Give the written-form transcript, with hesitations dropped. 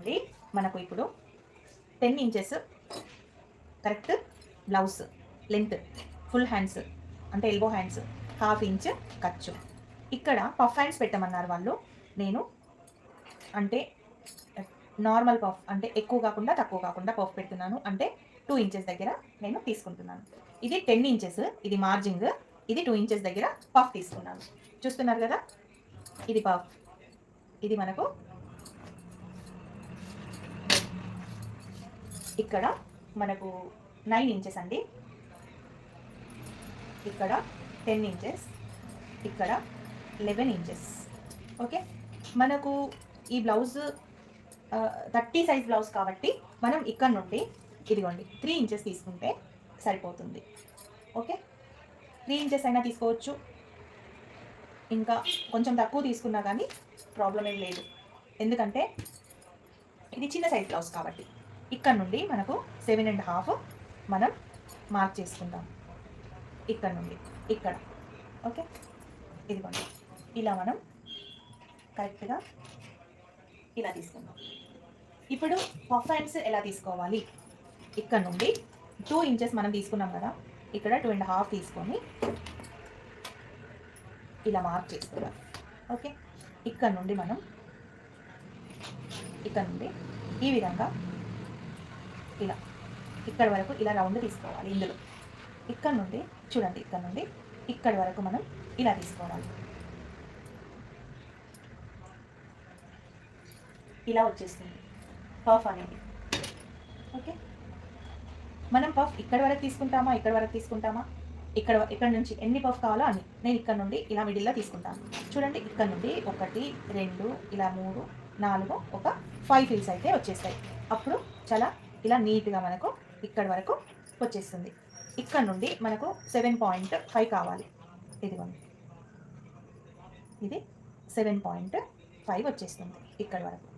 నుండి మనకు ఇప్పుడు 10 inches correct blouse length, full hands అంటే ఎల్బో హ్యాండ్స్, హాఫ్ ఇంచ్ ఖర్చు. ఇక్కడ పఫ్ హ్యాండ్స్ పెట్టమన్నారు వాళ్ళు. నేను అంటే నార్మల్ పఫ్ అంటే ఎక్కువ కాకుండా తక్కువ కాకుండా పఫ్ పెడుతున్నాను. అంటే 2 ఇంచెస్ దగ్గర నేను తీసుకుంటున్నాను. ఇది 10 ఇంచెస్, ఇది మార్జింగ్, ఇది 2 ఇంచెస్ దగ్గర పఫ్ తీసుకున్నాను. చూస్తున్నారు కదా, ఇది పఫ్, ఇది మనకు ఇక్కడ మనకు 9 ఇంచెస్ అండి, ఇక్కడ 10 ఇంచెస్, ఇక్కడ 11 ఇంచెస్. ఓకే, మనకు ఈ బ్లౌజ్ 30 సైజ్ బ్లౌజ్ కాబట్టి మనం ఇక్కడ నుండి ఇదిగోండి 3 ఇంచెస్ తీసుకుంటే సరిపోతుంది. ఓకే, 3 ఇంచెస్ అయినా తీసుకోవచ్చు, ఇంకా కొంచెం తక్కువ తీసుకున్నా కానీ ప్రాబ్లం ఏం లేదు. ఎందుకంటే ఇది చిన్న సైజ్ బ్లౌజ్ కాబట్టి ఇక్కడ నుండి మనకు 7.5 మనం మార్క్ చేసుకుందాం. ఇక్కడ నుండి ఇక్కడ. ఓకే, ఇదిగోండి ఇలా మనం కరెక్ట్గా ఇలా తీసుకుందాం. ఇప్పుడు పఫ్ హ్యాండ్స్ ఎలా తీసుకోవాలి? ఇక్కడ నుండి 2 ఇంచెస్ మనం తీసుకున్నాం కదా, ఇక్కడ 2.5 తీసుకొని ఇలా మార్క్ చేసుకుందాం. ఓకే, ఇక్కడ నుండి మనం ఇక్కడ నుండి ఈ విధంగా ఇలా ఇక్కడ వరకు ఇలా రౌండ్ తీసుకోవాలి. ఇందులో ఇక్కడ నుండి చూడండి, ఇక్కడ నుండి ఇక్కడ వరకు మనం ఇలా తీసుకోవాలి. ఇలా వచ్చేస్తుంది పఫ్ అనేది. ఓకే, మనం పఫ్ ఇక్కడ వరకు తీసుకుంటామా, ఇక్కడ వరకు తీసుకుంటామా, ఇక్కడ నుంచి ఎన్ని పఫ్ కావాలో అని నేను ఇక్కడ నుండి ఇలా మిడిల్లో తీసుకుంటాను. చూడండి, ఇక్కడ నుండి 1 2 ఇలా 3 4 ఒక 5 ఫిల్స్ అయితే వచ్చేస్తాయి. అప్పుడు చాలా ఇలా నీట్గా మనకు ఇక్కడ వరకు వచ్చేస్తుంది. ఇక్కడ నుండి మనకు 7.5 కావాలి. ఇదిగోండి, ఇది 7.5 వచ్చేస్తుంది ఇక్కడ వరకు.